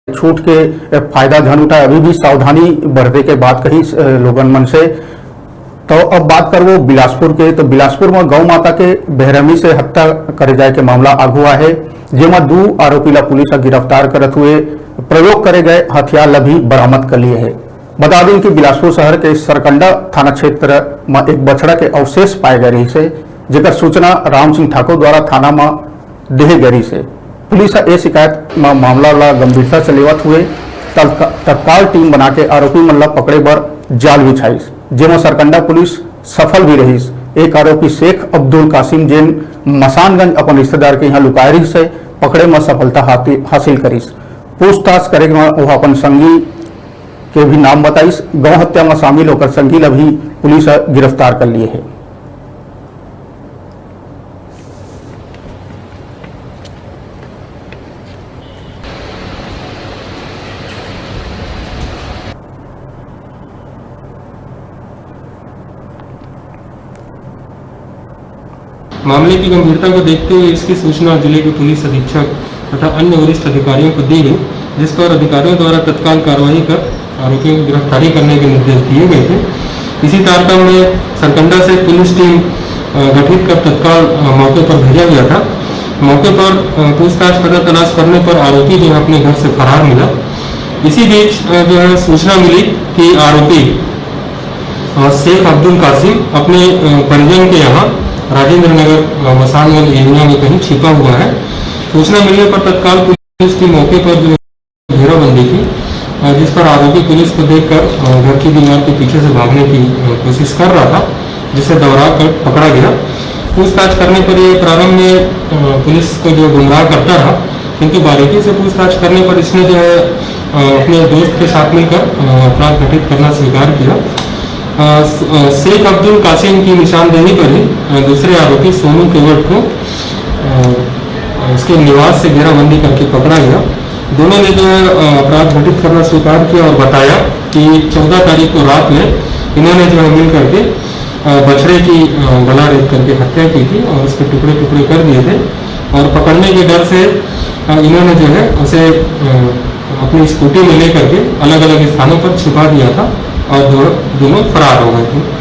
छूट के फायदा झन उठाए, अभी भी सावधानी बरते के बात कही लोगन मन से। तो अब बात कर वो बिलासपुर के, तो बिलासपुर में गौ माता के बेरहमी से हत्या करे जाए के मामला आगू है, जेमा 2 आरोपी ला पुलिस गिरफ्तार करत हुए प्रयोग करे गए हथियार ला भी बरामद कर लिए है। बता दें कि बिलासपुर शहर के सरकंडा थाना क्षेत्र में एक बछड़ा के अवशेष पाए गए से, जेकर सूचना राम सिंह ठाकुर द्वारा थाना में देहे गई से पुलिस ए शिकायत में मामला ला गंभीरता से लेवत हुए तत्काल टीम बना के आरोपी मन ला पकड़े बर जाल बिछाईस, जेमा सरकंडा पुलिस सफल भी रही। एक आरोपी शेख अब्दुल कासिम जेन मसानगंज अपन रिश्तेदार के यहाँ लुकाए रही से पकड़े में सफलता हासिल करीस। पूछताछ करे वह अपन संगी के भी नाम बताईस। गौ हत्या में शामिल होकर संगी ला भी पुलिस गिरफ्तार कर लिए है। मामले की गंभीरता को देखते हुए इसकी सूचना जिले के पुलिस अधीक्षक तथा अन्य वरिष्ठ अधिकारियों को दी गई, जिस पर अधिकारियों द्वारा तत्काल कार्रवाई कर आरोपियों की गिरफ्तारी करने के निर्देश दिए गए थे। इसी तारतम्य में सरकंडा से पुलिस टीम गठित कर तत्काल मौके पर भेजा गया था। मौके पर पूछताछ करने तलाश करने पर आरोपी जो है अपने घर से फरार मिला। इसी बीच जो है सूचना मिली कि आरोपी शेख अब्दुल कासिम अपने परिजन के यहाँ राजेंद्र नगर मसानगंज एरिया में कहीं छिपा हुआ है। सूचना मिलने पर तत्काल पुलिस की मौके पर जो घेराबंदी की, जिस पर आरोपी पुलिस को देखकर घर की दीवार के पीछे से भागने की कोशिश कर रहा था, जिसे दौड़ा कर पकड़ा गया। पूछताछ करने पर ये प्रारंभ में पुलिस को जो गुमराह करता रहा, किंतु बारीकी से पूछताछ करने पर इसने जो है अपने दोस्त के साथ मिलकर अपराध घटित करना स्वीकार किया। शेख अब्दुल कासिम की निशानदेही पर ही दूसरे आरोपी सोनू केवट को उसके निवास से घेराबंदी करके पकड़ा गया। दोनों ने जो है अपराध घटित करना स्वीकार किया और बताया कि 14 तारीख को रात में इन्होंने जो है मिल करके बछड़े की गला रेत करके हत्या की थी और उसके टुकड़े टुकड़े कर दिए थे, और पकड़ने के डर से इन्होंने जो है उसे अपनी स्कूटी में लेकर के अलग अलग स्थानों पर छिपा दिया था और दोनों फरार हो गए थे।